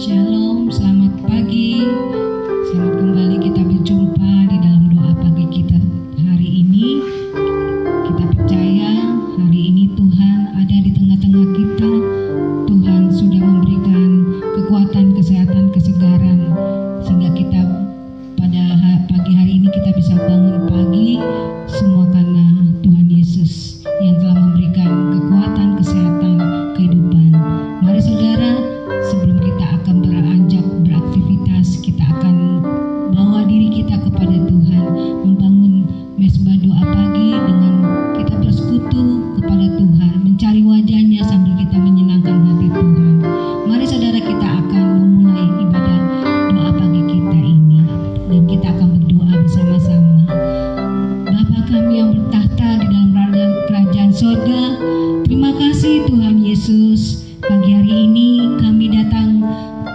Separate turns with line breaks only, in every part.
Shalom, selamat pagi. Selamat kembali kita berjumpa di dalam doa pagi kita hari ini. Kita percaya hari ini Tuhan ada di tengah-tengah kita. Tuhan sudah memberikan kekuatan, kesehatan, kesegaran sehingga kita pada pagi hari ini kita bisa bangun pagi, semua karena Tuhan Yesus yang telah memberikan kekuatan, kesehatan, kehidupan. Mari saudara, sebelum kita akan beranjak beraktivitas, kita akan bawa diri kita kepada Tuhan, membangun mesbah doa pagi dengan kita bersekutu kepada Tuhan, mencari wajahnya sambil kita menyenangkan hati Tuhan. Mari saudara, kita akan memulai ibadah doa pagi kita ini dan kita akan berdoa bersama-sama. Bapa kami yang bertahta di dalam kerajaan surga, terima kasih Tuhan Yesus. Pagi hari ini kami datang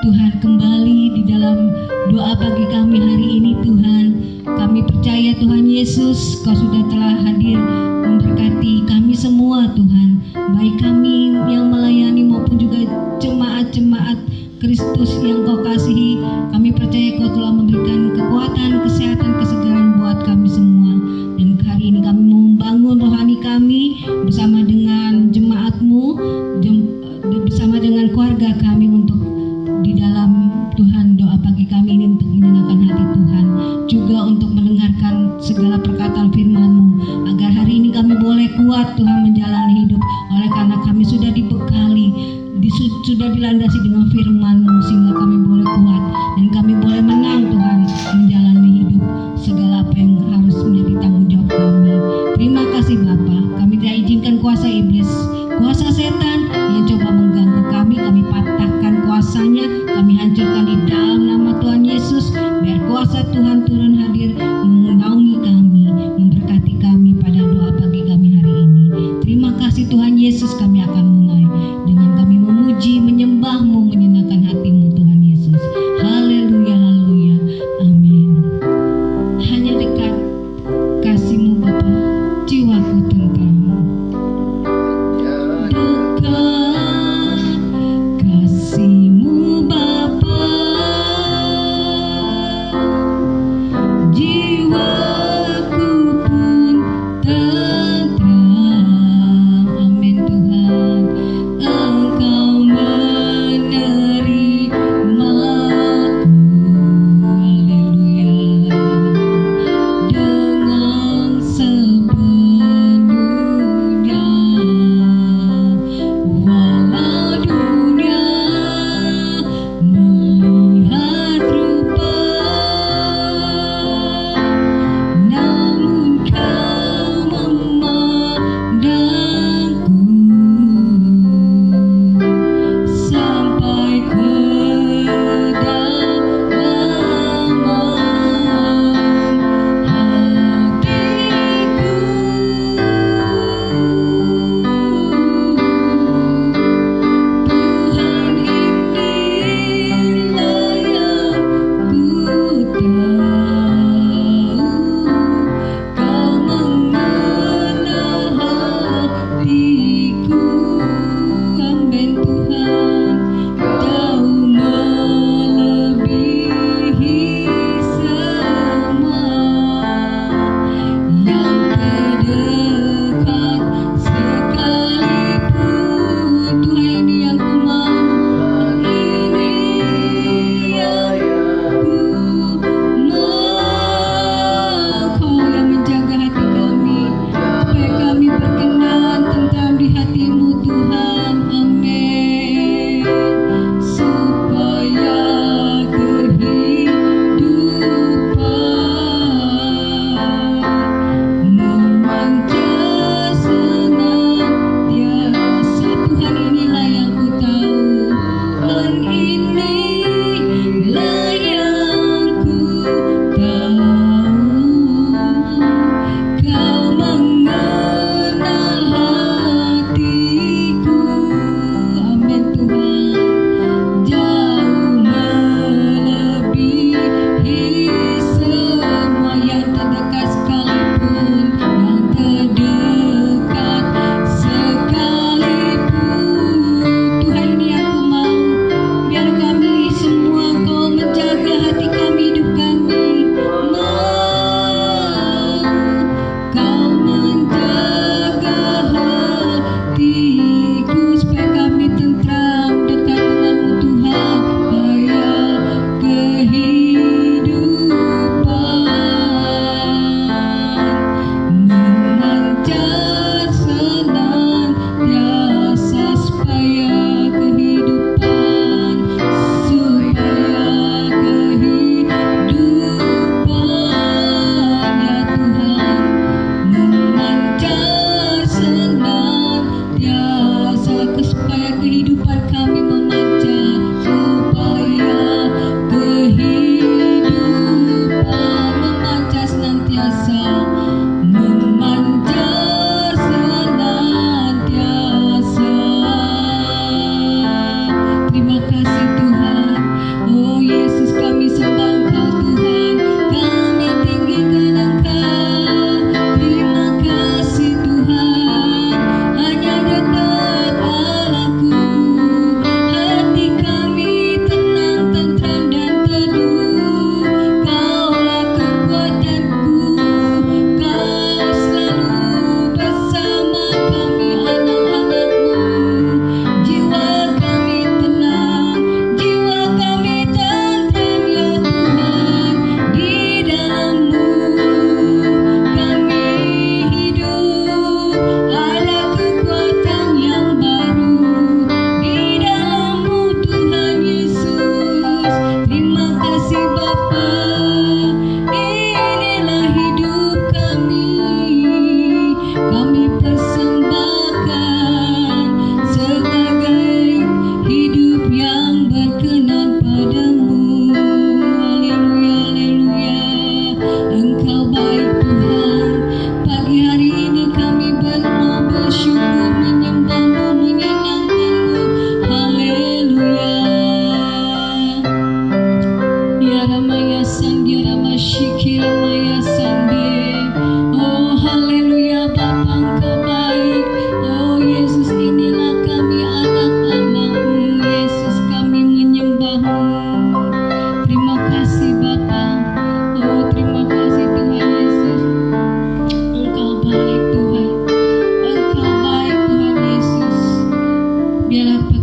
Tuhan kembali di dalam doa pagi kami hari ini Tuhan. Kami percaya Tuhan Yesus Kau sudah telah hadir memberkati kami semua Tuhan, baik kami yang melayani maupun juga jemaat-jemaat Kristus yang Kau kasihi. Kami percaya Kau telah memberikan kekuatan, kesehatan, kesegaran buat kami semua. Dan hari ini kami mau membangun rohani kami bersama dengan jemaat-Mu, bersama dengan keluarga kami untuk di dalam Tuhan doa pagi kami ini untuk menyenangkan hati Tuhan, juga untuk mendengarkan segala perkataan firman-Mu, agar hari ini kami boleh kuat Tuhan menjalani hidup, oleh karena kami sudah dibekali, sudah dilandasi dengan firman-Mu, sehingga kami boleh kuat dan kami boleh menang Tuhan menjalani hidup segala apa yang harus menjadi tanggung jawab kami. Terima kasih Bapa, kami tidak izinkan kuasa iblis, kuasa setan yang coba mengganggu kami patahkan kuasanya, kami hancurkan di dalam nama Tuhan Yesus. Biar kuasa Tuhan turun hadir, menaungi kami, memberkati kami pada doa pagi kami hari ini. Terima kasih Tuhan Yesus, kami akan mulai dengan kami memuji, menyembah-Mu, menyenangkan hati-Mu Tuhan Yesus. Haleluya, haleluya, amin.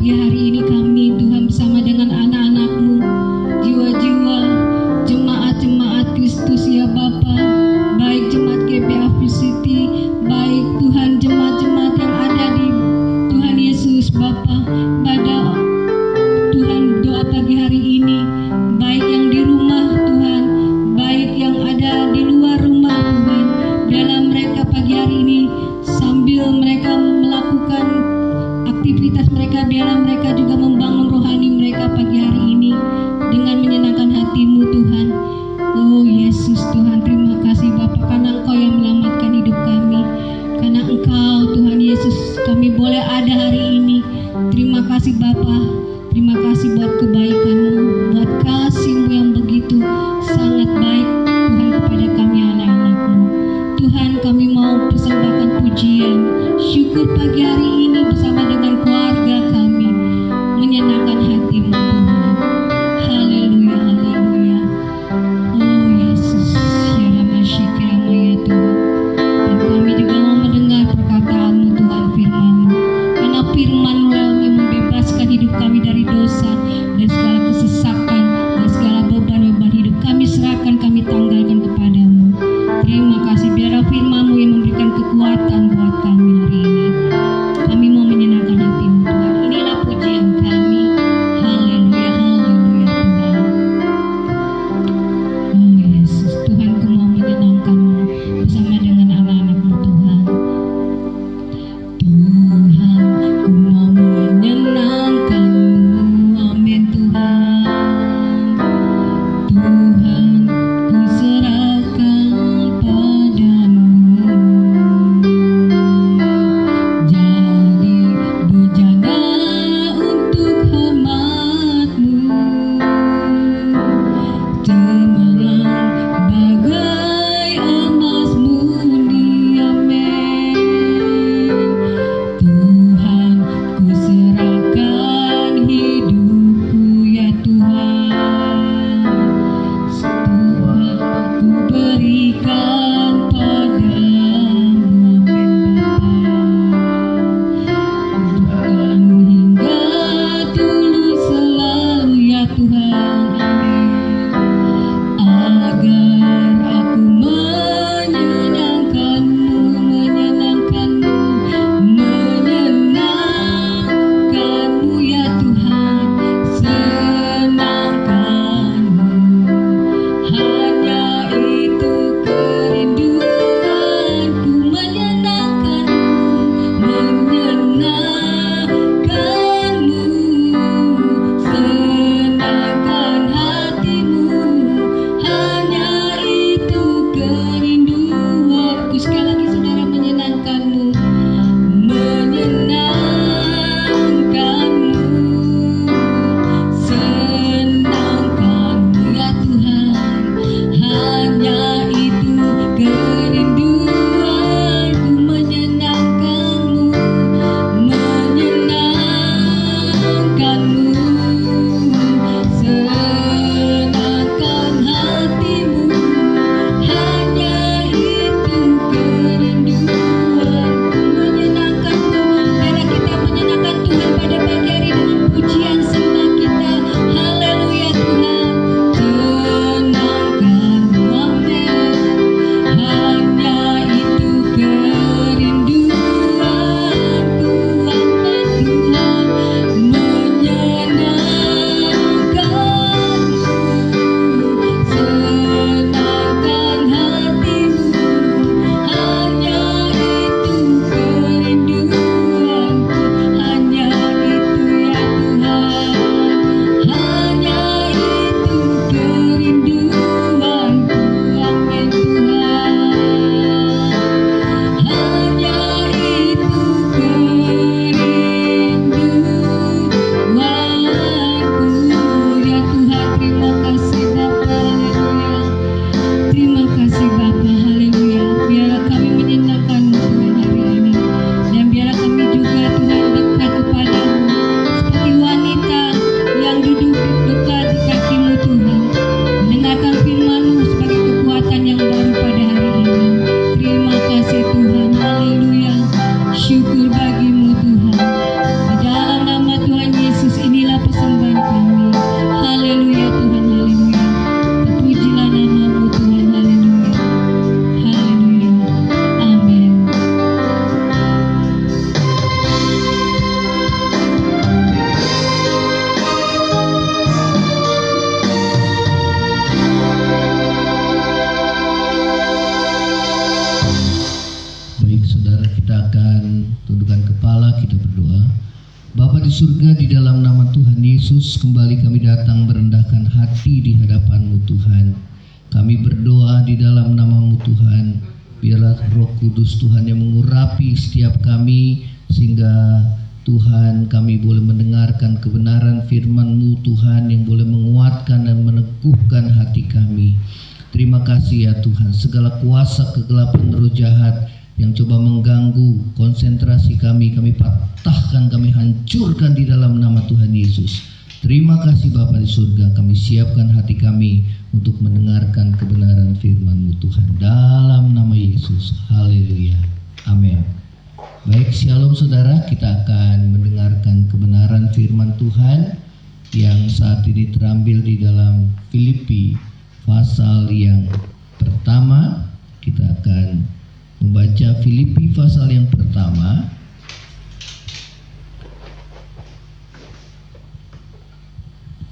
pagi hari ini kami Tuhan bersama dengan anak-anak-Mu, jiwa-jiwa jemaat-jemaat Kristus ya Bapa, baik jemaat GBA City, baik Tuhan jemaat-jemaat yang ada di Tuhan Yesus Bapa, pada Tuhan doa pagi hari ini, baik yang di rumah Tuhan, baik yang ada di luar rumah Tuhan, dalam mereka pagi hari ini sambil mereka melakukan aktivitas mereka, biarlah mereka juga membangun rohani mereka pagi hari ini dengan menyenangkan hati-Mu Tuhan. Oh Yesus Tuhan, terima kasih Bapa karena Engkau yang menyelamatkan hidup kami, karena Engkau Tuhan Yesus kami boleh ada hari ini. Terima kasih Bapa, terima kasih buat kebaikan-Mu, buat kasih-Mu yang begitu sangat baik Tuhan kepada kami anak-anak-Mu. Tuhan, kami mau persembahkan pujian syukur pagi hari ini bersama dengan keluarga kami, menyenangkan hati-Mu Tuhan. Haleluya, haleluya. Oh Yesus, ya Ramasyikirama ya Tuhan. Dan kami juga mau mendengar perkataan-Mu Tuhan, firman-Mu, karena firman-Mu yang membebaskan hidup kami dari dosa dan segala kesesakan
di surga, di dalam nama Tuhan Yesus, kembali kami datang merendahkan hati di hadapan-Mu Tuhan. Kami berdoa di dalam nama-Mu Tuhan, biarlah Roh Kudus Tuhan yang mengurapi setiap kami, sehingga Tuhan kami boleh mendengarkan kebenaran firman-Mu Tuhan yang boleh menguatkan dan meneguhkan hati kami. Terima kasih ya Tuhan, segala kuasa kegelapan roh jahat yang coba mengganggu konsentrasi kami patahkan, kami hancurkan di dalam nama Tuhan Yesus. Terima kasih Bapa di surga, kami siapkan hati kami untuk mendengarkan kebenaran firman-Mu Tuhan. Dalam nama Yesus, haleluya, amin. Baik, shalom saudara, kita akan mendengarkan kebenaran firman Tuhan yang saat ini terambil di dalam Filipi pasal yang pertama. Kita akan membaca Filipi pasal yang pertama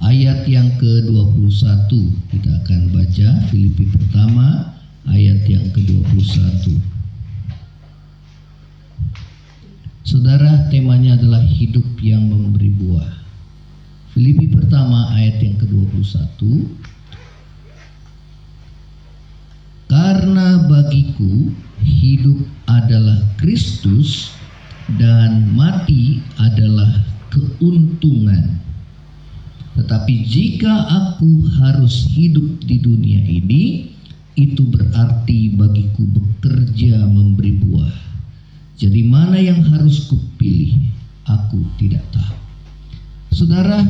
ayat yang ke-21. Kita akan baca Filipi pertama ayat yang ke-21. Saudara, temanya adalah hidup yang memberi buah. Filipi pertama ayat yang ke-21. Karena bagiku hidup adalah Kristus dan mati adalah keuntungan. Tetapi jika aku harus hidup di dunia ini, itu berarti bagiku bekerja memberi buah. Jadi mana yang harus kupilih? Aku tidak tahu. Saudara,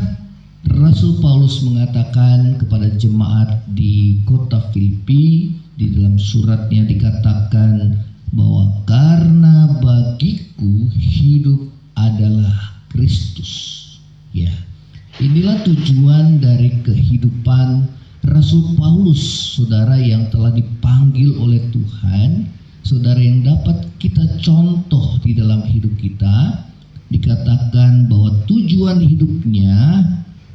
Rasul Paulus mengatakan kepada jemaat di kota Filipi, di dalam suratnya dikatakan bahwa karena bagiku hidup adalah Kristus. Ya, inilah tujuan dari kehidupan Rasul Paulus, saudara, yang telah dipanggil oleh Tuhan, saudara, yang dapat kita contoh di dalam hidup kita. Dikatakan bahwa tujuan hidupnya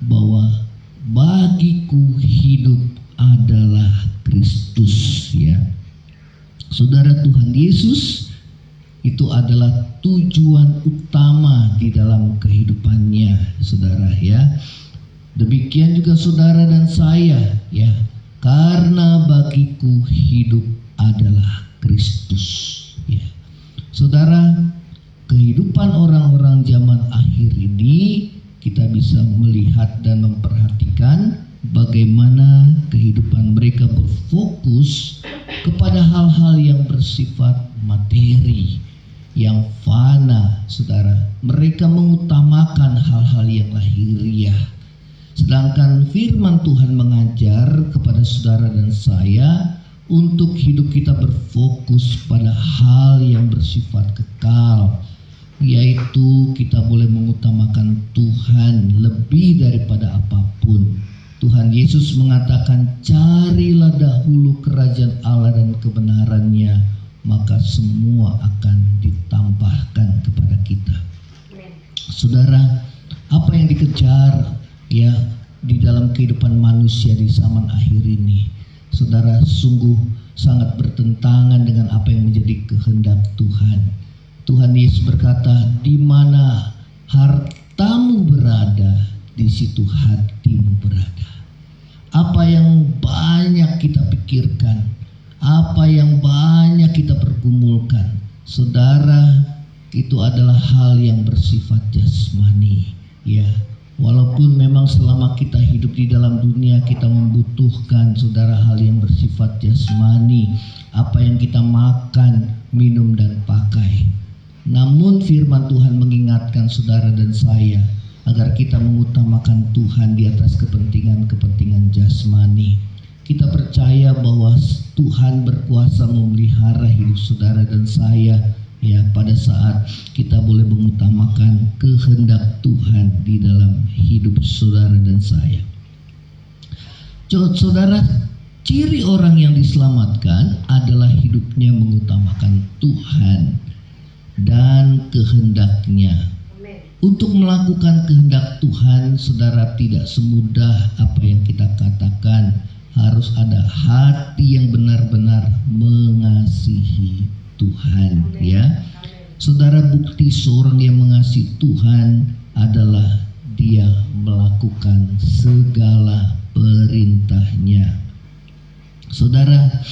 bahwa bagiku hidup adalah Kristus, ya. Saudara, Tuhan Yesus itu adalah tujuan utama di dalam kehidupannya, saudara, ya. Demikian juga saudara dan saya, ya. Karena bagiku hidup adalah Kristus, ya. Saudara, kehidupan orang-orang zaman akhir ini kita bisa melihat dan memperhatikan bagaimana kehidupan mereka berfokus kepada hal-hal yang bersifat materi, yang fana, saudara. Mereka mengutamakan hal-hal yang lahiriah. Sedangkan firman Tuhan mengajar kepada saudara dan saya untuk hidup kita berfokus pada hal yang bersifat kekal, yaitu kita boleh mengutamakan Tuhan lebih daripada apapun. Tuhan Yesus mengatakan, carilah dahulu kerajaan Allah dan kebenarannya, maka semua akan ditambahkan kepada kita. Saudara, apa yang dikejar, ya, di dalam kehidupan manusia di zaman akhir ini, saudara, sungguh sangat bertentangan dengan apa yang menjadi kehendak Tuhan. Tuhan Yesus berkata, di mana hartamu berada, di situ hatimu berada. Apa yang banyak kita pikirkan, apa yang banyak kita pergumulkan, saudara, itu adalah hal yang bersifat jasmani, ya. Walaupun memang selama kita hidup di dalam dunia kita membutuhkan, saudara, hal yang bersifat jasmani, apa yang kita makan, minum dan pakai. Namun firman Tuhan mengingatkan saudara dan saya agar kita mengutamakan Tuhan di atas kepentingan-kepentingan jasmani. Kita percaya bahwa Tuhan berkuasa memelihara hidup saudara dan saya, ya, pada saat kita boleh mengutamakan kehendak Tuhan di dalam hidup saudara dan saya. Saudara, ciri orang yang diselamatkan adalah hidupnya mengutamakan Tuhan dan kehendaknya. Untuk melakukan kehendak Tuhan, saudara, tidak semudah apa yang kita katakan. Harus ada hati yang benar-benar mengasihi Tuhan, ya. Saudara, bukti seorang yang mengasihi Tuhan adalah Dia melakukan segala perintahnya. Saudara,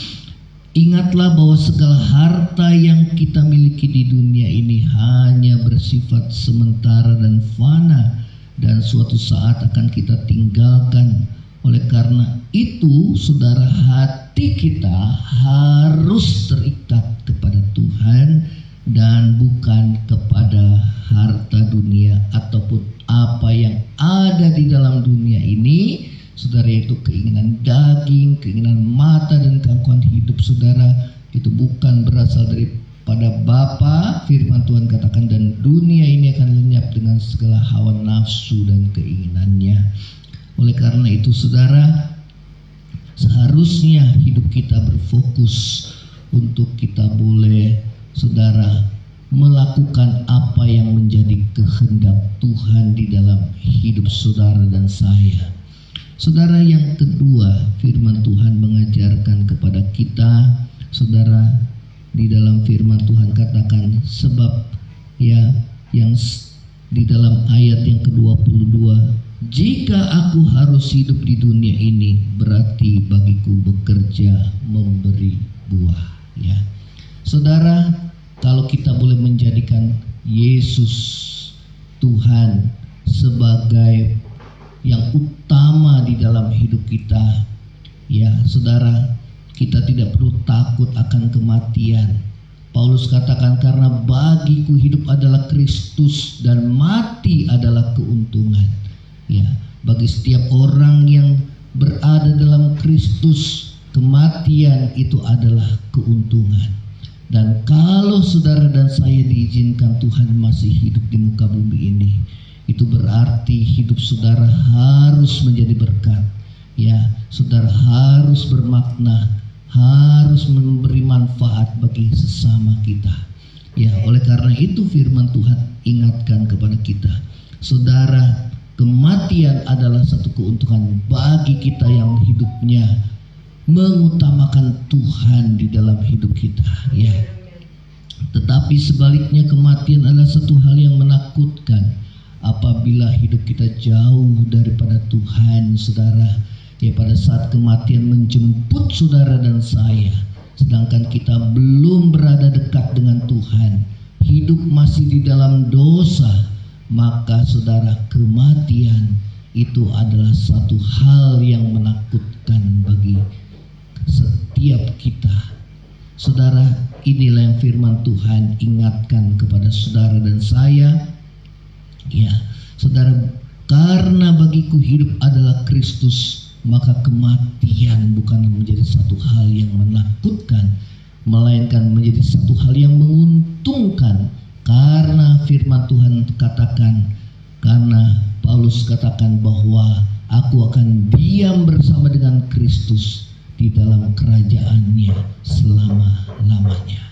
ingatlah bahwa segala harta yang kita miliki di dunia ini hanya bersifat sementara dan fana, dan suatu saat akan kita tinggalkan. Oleh karena itu, saudara, hati kita harus terikat kepada Tuhan dan bukan kepada harta dunia ataupun apa yang ada di dalam dunia ini. Saudara, itu keinginan daging, keinginan mata, dan gangguan hidup saudara itu bukan berasal daripada Bapa. Firman Tuhan katakan, dan dunia ini akan lenyap dengan segala hawa nafsu dan keinginannya. Oleh karena itu, saudara, seharusnya hidup kita berfokus untuk kita boleh, saudara, melakukan apa yang menjadi kehendak Tuhan di dalam hidup saudara dan saya. Saudara, yang kedua, firman Tuhan mengajarkan kepada kita, saudara, di dalam firman Tuhan katakan, sebab ya yang di dalam ayat yang ke-22, jika aku harus hidup di dunia ini, berarti bagiku bekerja memberi buah. Ya, saudara, kalau kita boleh menjadikan Yesus Tuhan sebagai yang utama di dalam hidup kita, ya saudara, kita tidak perlu takut akan kematian. Paulus katakan, karena bagiku hidup adalah Kristus dan mati adalah keuntungan. Ya, bagi setiap orang yang berada dalam Kristus, kematian itu adalah keuntungan. Dan kalau saudara dan saya diizinkan Tuhan masih hidup di muka bumi ini, itu berarti hidup saudara harus menjadi berkat. Ya, saudara harus bermakna, harus memberi manfaat bagi sesama kita. Ya, oleh karena itu firman Tuhan ingatkan kepada kita, saudara, kematian adalah satu keuntungan bagi kita yang hidupnya mengutamakan Tuhan di dalam hidup kita, ya. Tetapi sebaliknya, kematian adalah satu hal yang menakutkan apabila hidup kita jauh daripada Tuhan, saudara. Ya, pada saat kematian menjemput saudara dan saya, sedangkan kita belum berada dekat dengan Tuhan, hidup masih di dalam dosa, maka saudara, kematian itu adalah satu hal yang menakutkan bagi setiap kita. Saudara, inilah yang firman Tuhan ingatkan kepada saudara dan saya. Ya, saudara, karena bagiku hidup adalah Kristus, maka kematian bukan menjadi satu hal yang menakutkan, melainkan menjadi satu hal yang menguntungkan. Karena firman Tuhan katakan, karena Paulus katakan bahwa aku akan diam bersama dengan Kristus di dalam kerajaannya selama-lamanya.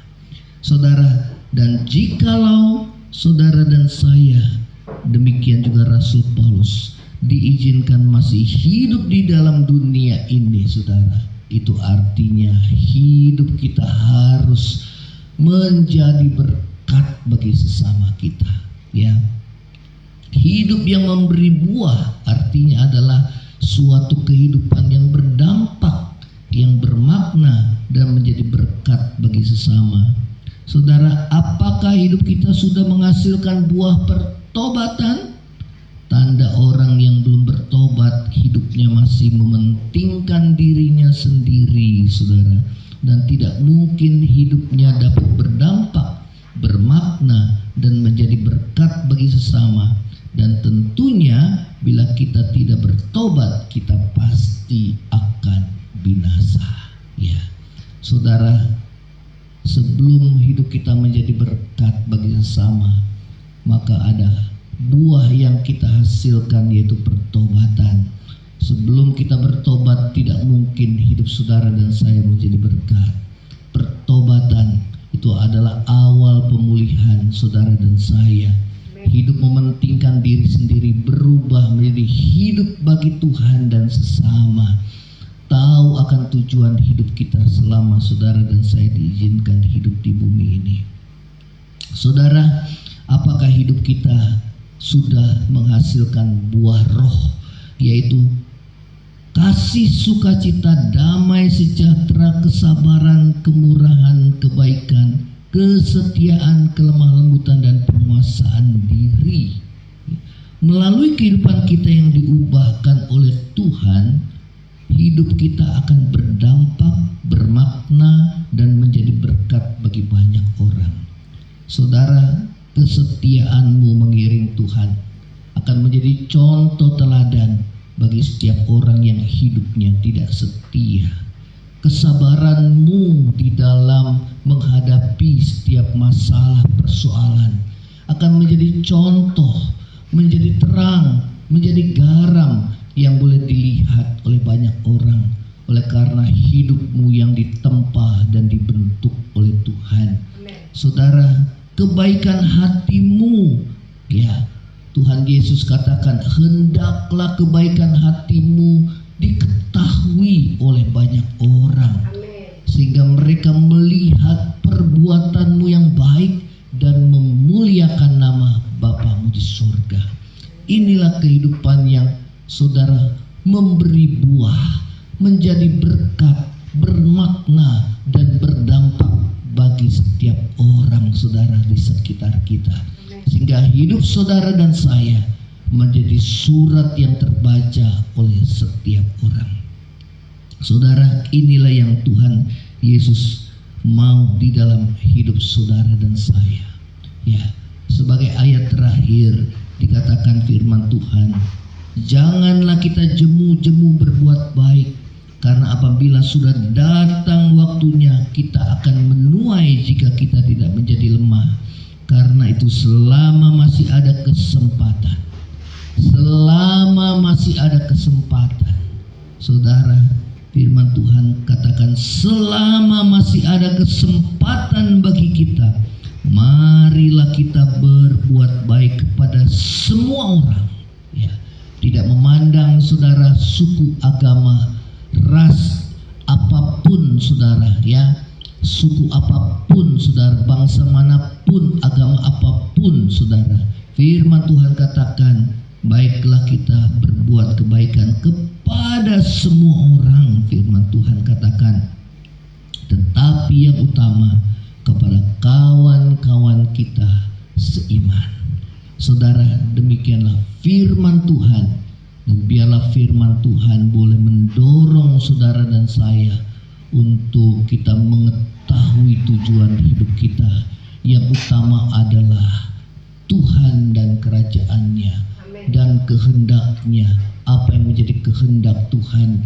Saudara, dan jikalau saudara dan saya, demikian juga Rasul Paulus, diizinkan masih hidup di dalam dunia ini, saudara, itu artinya hidup kita harus menjadi berkat bagi sesama kita, ya. Hidup yang memberi buah artinya adalah suatu kehidupan yang berdampak, yang bermakna dan menjadi berkat bagi sesama. Saudara, apakah hidup kita sudah menghasilkan buah pertobatan? Tanda orang yang belum bertobat, hidupnya masih mementingkan dirinya sendiri, saudara, dan tidak mungkin hidupnya dapat berdampak, bermakna, dan menjadi berkat bagi sesama. Dan tentunya bila kita tidak bertobat, kita pasti akan binasa. Ya, saudara, sebelum hidup kita menjadi berkat bagi sesama, maka ada buah yang kita hasilkan, yaitu pertobatan. Sebelum kita bertobat, tidak mungkin hidup saudara dan saya menjadi berkat. Pertobatan itu adalah awal pemulihan saudara dan saya. Hidup mementingkan diri sendiri berubah menjadi hidup bagi Tuhan dan sesama. Tahu akan tujuan hidup kita selama saudara dan saya diizinkan hidup di bumi ini. Saudara, apakah hidup kita sudah menghasilkan buah roh, yaitu kasih, sukacita, damai, sejahtera, kesabaran, kemurahan, kebaikan, kesetiaan, kelemah lembutan, dan penguasaan diri. Melalui kehidupan kita yang diubahkan oleh Tuhan, hidup kita akan berdampak, bermakna, dan menjadi berkat bagi banyak orang. Saudara, kesetiaanmu mengiring Tuhan akan menjadi contoh teladan bagi setiap orang yang hidupnya tidak setia. Kesabaranmu di dalam menghadapi setiap masalah persoalan akan menjadi contoh, menjadi terang, menjadi garam yang boleh dilihat oleh banyak orang, oleh karena hidupmu yang ditempa dan dibentuk oleh Tuhan. Saudara, kebaikan hatimu, ya, Tuhan Yesus katakan, hendaklah kebaikan hatimu diketahui oleh banyak orang. Amen. Sehingga mereka melihat perbuatanmu yang baik dan memuliakan nama Bapamu di surga. Inilah kehidupan yang saudara memberi buah, menjadi berkat, bermakna, dan berdampak bagi setiap orang saudara di sekitar kita. Sehingga hidup saudara dan saya menjadi surat yang terbaca oleh setiap orang. Saudara, inilah yang Tuhan Yesus mau di dalam hidup saudara dan saya. Ya, sebagai ayat terakhir dikatakan firman Tuhan, janganlah kita jemu-jemu berbuat baik, karena apabila sudah datang waktunya kita akan menuai jika kita tidak menjadi lemah. Karena itu selama masih ada kesempatan, saudara, firman Tuhan katakan, selama masih ada kesempatan bagi kita, marilah kita berbuat baik kepada semua orang, ya, tidak memandang saudara suku, agama, ras apapun saudara, ya, suku apapun saudara, bangsa manapun, agama apapun saudara. Firman Tuhan katakan, baiklah kita berbuat kebaikan kepada semua orang, firman Tuhan katakan, tetapi yang utama kepada kawan-kawan kita seiman. Saudara, demikianlah firman Tuhan, dan biarlah firman Tuhan boleh mendorong saudara dan saya untuk kita mengetahui tujuan hidup kita. Yang utama adalah Tuhan dan kerajaannya. Amen. Dan kehendaknya, apa yang menjadi kehendak Tuhan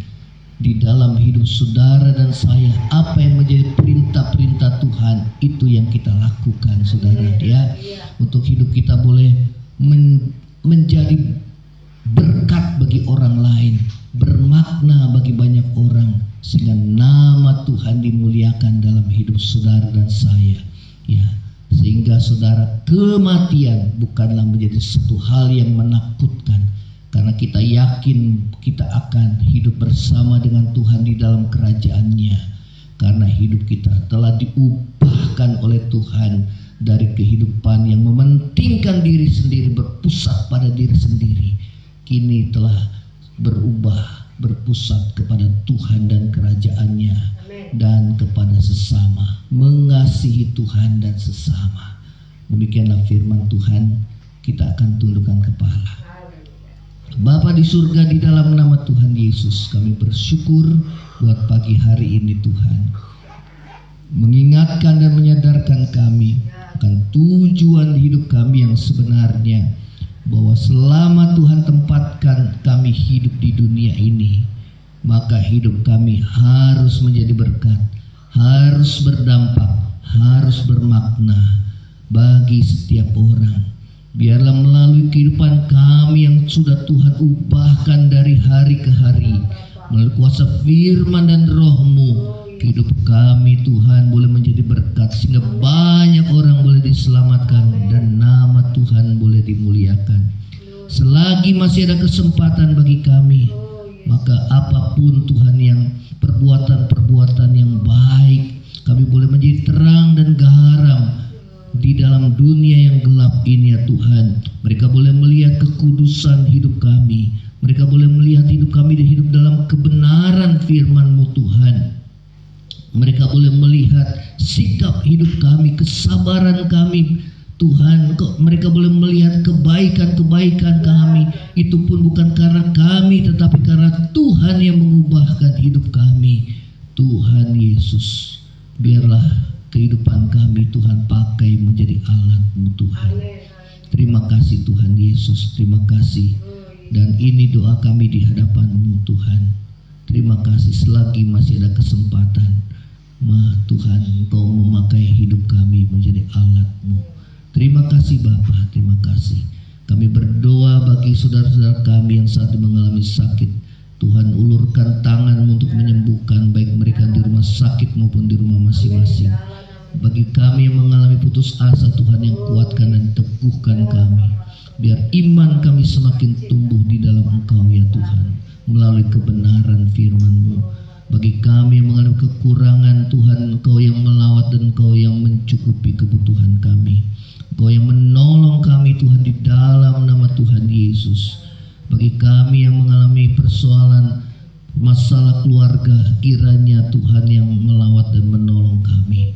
di dalam hidup saudara dan saya, apa yang menjadi perintah-perintah Tuhan, itu yang kita lakukan saudara, ya. Untuk hidup kita boleh menjadi berkat bagi orang lain, bermakna bagi banyak orang, sehingga nama Tuhan dimuliakan dalam hidup saudara dan saya, ya. Sehingga saudara, kematian bukanlah menjadi satu hal yang menakutkan, karena kita yakin kita akan hidup bersama dengan Tuhan di dalam kerajaan-Nya. Karena hidup kita telah diubahkan oleh Tuhan dari kehidupan yang mementingkan diri sendiri, berpusat pada diri sendiri, kini telah berubah, berpusat kepada Tuhan dan kerajaan-Nya. Amen. Dan kepada sesama, mengasihi Tuhan dan sesama. Demikianlah firman Tuhan. Kita akan tundukkan kepala. Bapa di surga, di dalam nama Tuhan Yesus, kami bersyukur buat pagi hari ini Tuhan, mengingatkan dan menyadarkan kami akan tujuan hidup kami yang sebenarnya, bahwa selama Tuhan tempatkan kami hidup di dunia ini, maka hidup kami harus menjadi berkat, harus berdampak, harus bermakna bagi setiap orang. Biarlah melalui kehidupan kami yang sudah Tuhan ubahkan dari hari ke hari, melalui kuasa firman dan roh-Mu, hidup kami Tuhan boleh menjadi berkat, sehingga banyak orang boleh diselamatkan dan nama Tuhan boleh dimuliakan. Selagi masih ada kesempatan bagi kami, maka apapun Tuhan yang perbuatan-perbuatan yang baik, kami boleh menjadi terang dan garam di dalam dunia yang gelap ini ya Tuhan. Mereka boleh melihat kekudusan hidup kami. Mereka boleh melihat hidup kami hidup dalam kebenaran firman-Mu Tuhan. Mereka boleh melihat sikap hidup kami, kesabaran kami Tuhan. Mereka boleh melihat kebaikan-kebaikan kami. Itu pun bukan karena kami, tetapi karena Tuhan yang mengubahkan hidup kami. Tuhan Yesus, biarlah kehidupan kami Tuhan pakai menjadi alat-Mu Tuhan. Terima kasih Tuhan Yesus, terima kasih. Dan ini doa kami di hadapan-Mu Tuhan. Terima kasih selagi masih ada kesempatan. Tuhan, Engkau memakai hidup kami menjadi alat-Mu. Terima kasih Bapa, terima kasih. Kami berdoa bagi saudara-saudara kami yang saat ini mengalami sakit. Tuhan, ulurkan tangan-Mu untuk menyembuhkan, baik mereka di rumah sakit maupun di rumah masing-masing. Bagi kami yang mengalami putus asa, Tuhan yang kuatkan dan teguhkan kami. Biar iman kami semakin tumbuh di dalam Engkau ya Tuhan, melalui kebenaran firman-Mu. Bagi kami yang mengalami kekurangan, Tuhan, Engkau yang melawat dan Engkau yang mencukupi kebutuhan kami. Engkau yang menolong kami Tuhan di dalam nama Tuhan Yesus. Bagi kami yang mengalami persoalan masalah keluarga, kiranya Tuhan yang melawat dan menolong kami.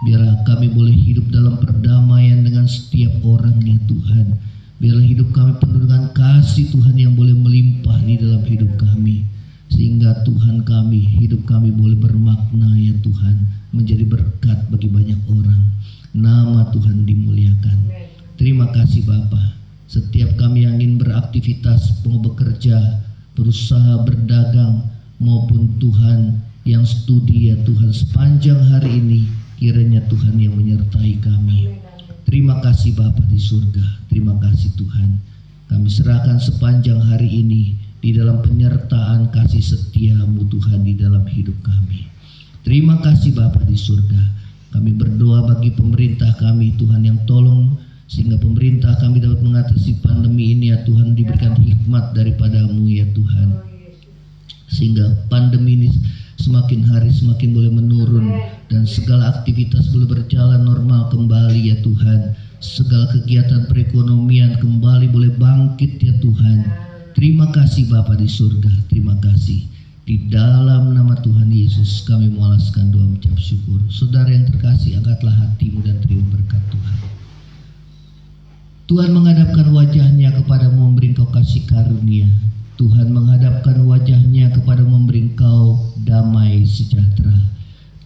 Biarlah kami boleh hidup dalam perdamaian dengan setiap orang ya Tuhan. Biarlah hidup kami penuh dengan kasih Tuhan yang boleh melimpah di dalam hidup kami. Sehingga Tuhan kami, hidup kami boleh bermakna ya Tuhan, menjadi berkat bagi banyak orang. Nama Tuhan dimuliakan. Terima kasih Bapa. Setiap kami yang ingin beraktivitas, mau bekerja, berusaha, berdagang, maupun Tuhan yang studi ya Tuhan sepanjang hari ini, kiranya Tuhan yang menyertai kami. Terima kasih Bapa di surga. Terima kasih Tuhan. Kami serahkan sepanjang hari ini di dalam penyertaan kasih setia-Mu Tuhan di dalam hidup kami. Terima kasih Bapa di surga. Kami berdoa bagi pemerintah kami Tuhan yang tolong, sehingga pemerintah kami dapat mengatasi pandemi ini ya Tuhan, diberikan hikmat daripada-Mu ya Tuhan. Sehingga pandemi ini semakin hari semakin boleh menurun dan segala aktivitas boleh berjalan normal kembali ya Tuhan. Segala kegiatan perekonomian kembali boleh bangkit ya Tuhan. Terima kasih Bapa di surga, terima kasih. Di dalam nama Tuhan Yesus kami mengalaskan doa mengucap syukur. Saudara yang terkasih, angkatlah hatimu dan terima berkat Tuhan. Tuhan menghadapkan wajahnya kepadamu, memberi engkau kasih karunia. Tuhan menghadapkan wajahnya kepadamu, memberi engkau damai sejahtera.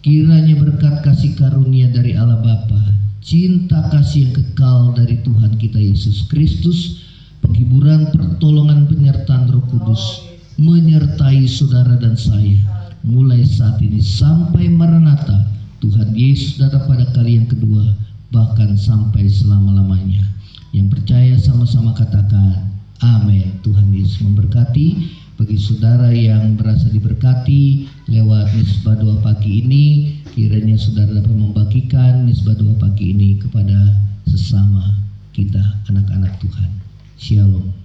Kiranya berkat kasih karunia dari Allah Bapa, cinta kasih yang kekal dari Tuhan kita Yesus Kristus, penghiburan, pertolongan, penyertaan Roh Kudus menyertai saudara dan saya mulai saat ini sampai Maranatha, Tuhan Yesus datang pada kali yang kedua, bahkan sampai selama-lamanya. Yang percaya sama-sama katakan amin. Tuhan Yesus memberkati. Bagi saudara yang merasa diberkati lewat misbah doa pagi ini, kiranya saudara dapat membagikan misbah doa pagi ini kepada sesama kita, anak-anak Tuhan. Shalom.